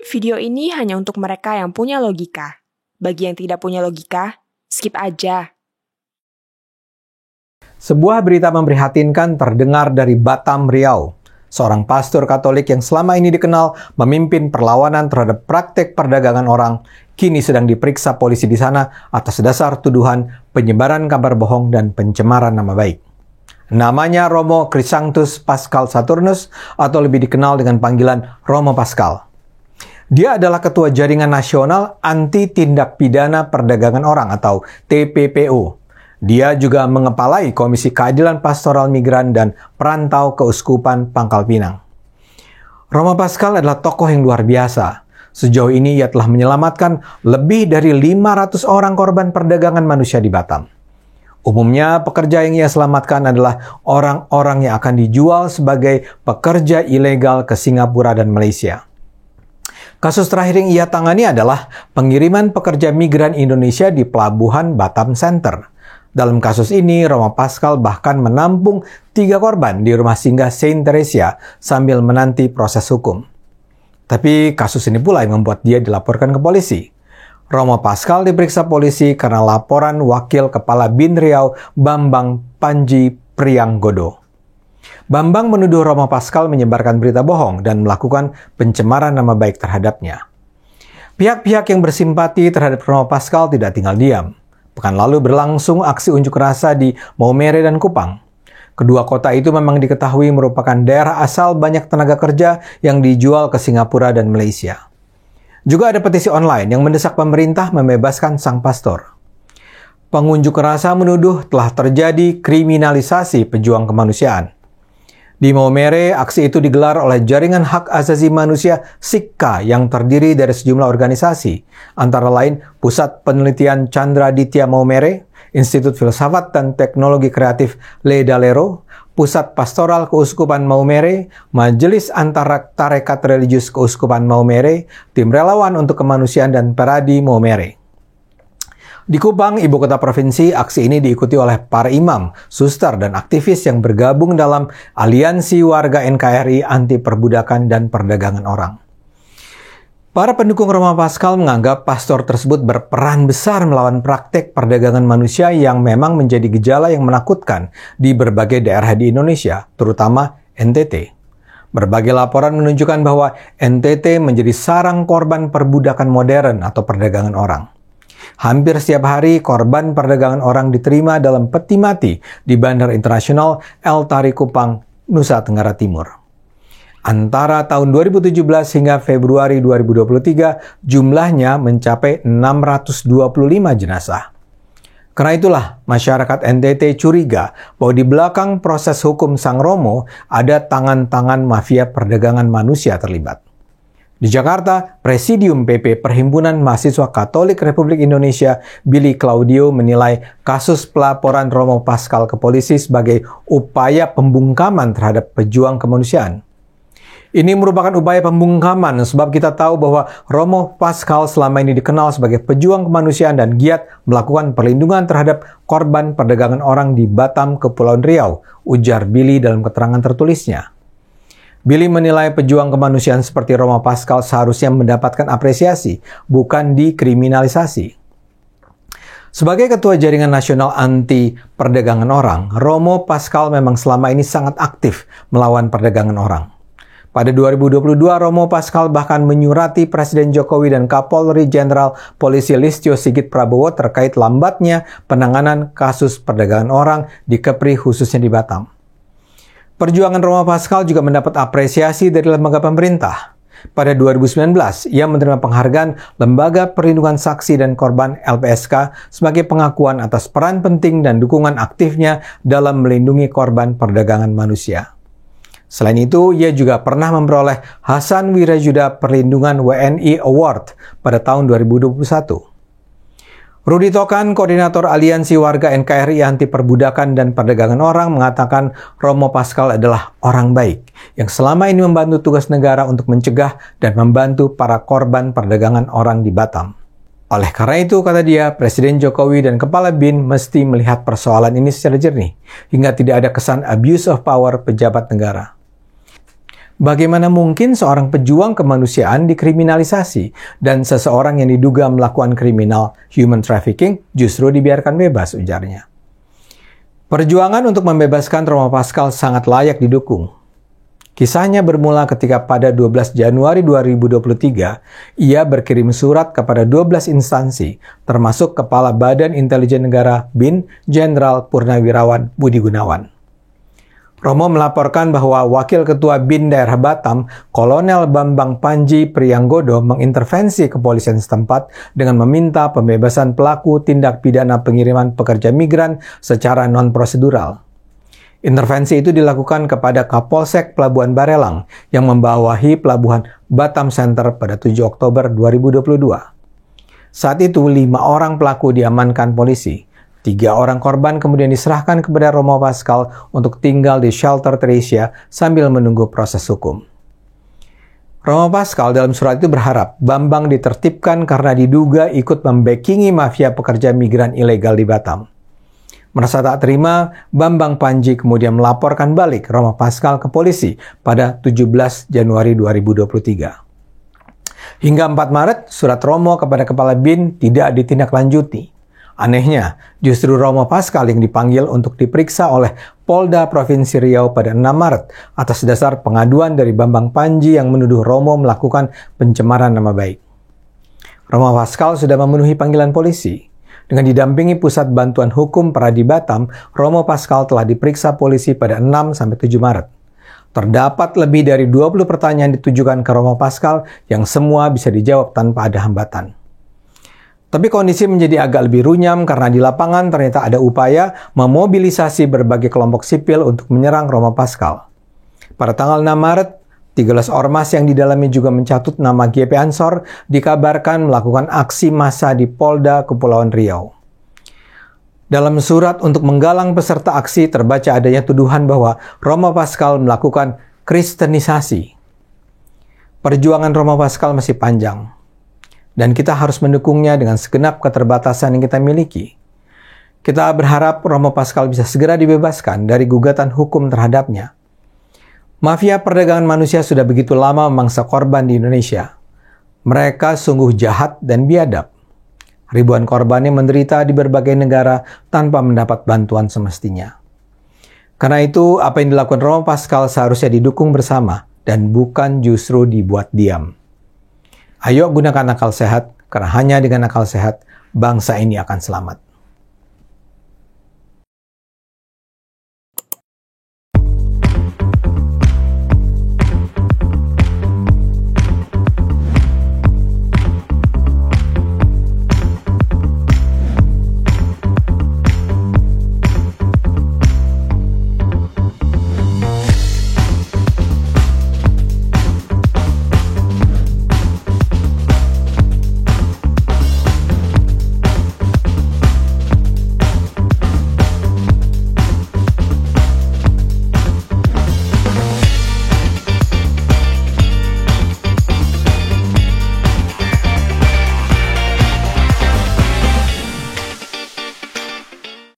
Video ini hanya untuk mereka yang punya logika. Bagi yang tidak punya logika, skip aja. Sebuah berita memprihatinkan terdengar dari Batam, Riau. Seorang pastor Katolik yang selama ini dikenal memimpin perlawanan terhadap praktek perdagangan orang, kini sedang diperiksa polisi di sana atas dasar tuduhan penyebaran kabar bohong dan pencemaran nama baik. Namanya Romo Chrysanctus Pascal Saturnus atau lebih dikenal dengan panggilan Romo Pascal. Dia adalah Ketua Jaringan Nasional Anti Tindak Pidana Perdagangan Orang atau TPPO. Dia juga mengepalai Komisi Keadilan Pastoral Migran dan Perantau Keuskupan Pangkal Pinang. Romo Pascal adalah tokoh yang luar biasa. Sejauh ini ia telah menyelamatkan lebih dari 500 orang korban perdagangan manusia di Batam. Umumnya pekerja yang ia selamatkan adalah orang-orang yang akan dijual sebagai pekerja ilegal ke Singapura dan Malaysia. Kasus terakhir yang ia tangani adalah pengiriman pekerja migran Indonesia di Pelabuhan Batam Center. Dalam kasus ini, Romo Pascal bahkan menampung 3 korban di rumah singgah Saint Teresa sambil menanti proses hukum. Tapi kasus ini pula yang membuat dia dilaporkan ke polisi. Romo Pascal diperiksa polisi karena laporan Wakil Kepala BIN Riau Bambang Panji Prianggodo. Bambang menuduh Romo Pascal menyebarkan berita bohong dan melakukan pencemaran nama baik terhadapnya. Pihak-pihak yang bersimpati terhadap Romo Pascal tidak tinggal diam. Pekan lalu berlangsung aksi unjuk rasa di Maumere dan Kupang. Kedua kota itu memang diketahui merupakan daerah asal banyak tenaga kerja yang dijual ke Singapura dan Malaysia. Juga ada petisi online yang mendesak pemerintah membebaskan sang pastor. Pengunjuk rasa menuduh telah terjadi kriminalisasi pejuang kemanusiaan. Di Maumere, aksi itu digelar oleh Jaringan Hak Asasi Manusia SIKA yang terdiri dari sejumlah organisasi, antara lain Pusat Penelitian Chandra Ditya Maumere, Institut Filsafat dan Teknologi Kreatif Le Dalero, Pusat Pastoral Keuskupan Maumere, Majelis Antara Tarekat Religius Keuskupan Maumere, Tim Relawan untuk Kemanusiaan dan Peradi Maumere. Di Kupang, ibu kota provinsi, aksi ini diikuti oleh para imam, suster, dan aktivis yang bergabung dalam Aliansi Warga NKRI Anti Perbudakan dan Perdagangan Orang. Para pendukung Romo Pascal menganggap pastor tersebut berperan besar melawan praktek perdagangan manusia yang memang menjadi gejala yang menakutkan di berbagai daerah di Indonesia, terutama NTT. Berbagai laporan menunjukkan bahwa NTT menjadi sarang korban perbudakan modern atau perdagangan orang. Hampir setiap hari, korban perdagangan orang diterima dalam peti mati di Bandara Internasional El Tari Kupang, Nusa Tenggara Timur. Antara tahun 2017 hingga Februari 2023, jumlahnya mencapai 625 jenazah. Karena itulah, masyarakat NTT curiga bahwa di belakang proses hukum Sang Romo ada tangan-tangan mafia perdagangan manusia terlibat. Di Jakarta, Presidium PP Perhimpunan Mahasiswa Katolik Republik Indonesia, Billy Claudio menilai kasus pelaporan Romo Pascal ke polisi sebagai upaya pembungkaman terhadap pejuang kemanusiaan. Ini merupakan upaya pembungkaman sebab kita tahu bahwa Romo Pascal selama ini dikenal sebagai pejuang kemanusiaan dan giat melakukan perlindungan terhadap korban perdagangan orang di Batam, Kepulauan Riau, ujar Billy dalam keterangan tertulisnya. Billy menilai pejuang kemanusiaan seperti Romo Pascal seharusnya mendapatkan apresiasi, bukan dikriminalisasi. Sebagai Ketua Jaringan Nasional Anti Perdagangan Orang, Romo Pascal memang selama ini sangat aktif melawan perdagangan orang. Pada 2022, Romo Pascal bahkan menyurati Presiden Jokowi dan Kapolri Jenderal Polisi Listio Sigit Prabowo terkait lambatnya penanganan kasus perdagangan orang di Kepri khususnya di Batam. Perjuangan Romo Pascal juga mendapat apresiasi dari lembaga pemerintah. Pada 2019, ia menerima penghargaan Lembaga Perlindungan Saksi dan Korban LPSK sebagai pengakuan atas peran penting dan dukungan aktifnya dalam melindungi korban perdagangan manusia. Selain itu, ia juga pernah memperoleh Hasan Wirajuda Perlindungan WNI Award pada tahun 2021. Rudi Tokan, Koordinator Aliansi Warga NKRI Anti Perbudakan dan Perdagangan Orang, mengatakan Romo Pascal adalah orang baik yang selama ini membantu tugas negara untuk mencegah dan membantu para korban perdagangan orang di Batam. Oleh karena itu, kata dia, Presiden Jokowi dan Kepala BIN mesti melihat persoalan ini secara jernih, hingga tidak ada kesan abuse of power pejabat negara. Bagaimana mungkin seorang pejuang kemanusiaan dikriminalisasi dan seseorang yang diduga melakukan kriminal human trafficking justru dibiarkan bebas, ujarnya. Perjuangan untuk membebaskan Roma Pascal sangat layak didukung. Kisahnya bermula ketika pada 12 Januari 2023, ia berkirim surat kepada 12 instansi, termasuk Kepala Badan Intelijen Negara BIN, Jenderal Purnawirawan Budi Gunawan. Romo melaporkan bahwa Wakil Ketua BIN Daerah Batam, Kolonel Bambang Panji Priyanggodo, mengintervensi kepolisian setempat dengan meminta pembebasan pelaku tindak pidana pengiriman pekerja migran secara non-prosedural. Intervensi itu dilakukan kepada Kapolsek Pelabuhan Barelang yang membawahi Pelabuhan Batam Center pada 7 Oktober 2022. Saat itu, 5 orang pelaku diamankan polisi. 3 orang korban kemudian diserahkan kepada Roma Pascal untuk tinggal di shelter Theresia sambil menunggu proses hukum. Roma Pascal dalam surat itu berharap Bambang ditertibkan karena diduga ikut membackingi mafia pekerja migran ilegal di Batam. Merasa tak terima, Bambang Panji kemudian melaporkan balik Roma Pascal ke polisi pada 17 Januari 2023. Hingga 4 Maret, surat Romo kepada Kepala BIN tidak ditindaklanjuti. Anehnya, justru Roma Pascal yang dipanggil untuk diperiksa oleh Polda Provinsi Riau pada 6 Maret atas dasar pengaduan dari Bambang Panji yang menuduh Romo melakukan pencemaran nama baik. Roma Pascal sudah memenuhi panggilan polisi. Dengan didampingi Pusat Bantuan Hukum Peradi Batam, Roma Pascal telah diperiksa polisi pada 6-7 Maret. Terdapat lebih dari 20 pertanyaan ditujukan ke Roma Pascal yang semua bisa dijawab tanpa ada hambatan. Tapi kondisi menjadi agak lebih runyam karena di lapangan ternyata ada upaya memobilisasi berbagai kelompok sipil untuk menyerang Roma Pascal. Pada tanggal 6 Maret, 13 ormas yang di dalamnya juga mencatut nama GP Ansor dikabarkan melakukan aksi massa di Polda Kepulauan Riau. Dalam surat untuk menggalang peserta aksi terbaca adanya tuduhan bahwa Roma Pascal melakukan kristenisasi. Perjuangan Roma Pascal masih panjang. Dan kita harus mendukungnya dengan segenap keterbatasan yang kita miliki. Kita berharap Roma Pascal bisa segera dibebaskan dari gugatan hukum terhadapnya. Mafia perdagangan manusia sudah begitu lama memangsa korban di Indonesia. Mereka sungguh jahat dan biadab. Ribuan korbannya menderita di berbagai negara tanpa mendapat bantuan semestinya. Karena itu, apa yang dilakukan Roma Pascal seharusnya didukung bersama dan bukan justru dibuat diam. Ayo gunakan akal sehat, karena hanya dengan akal sehat, bangsa ini akan selamat.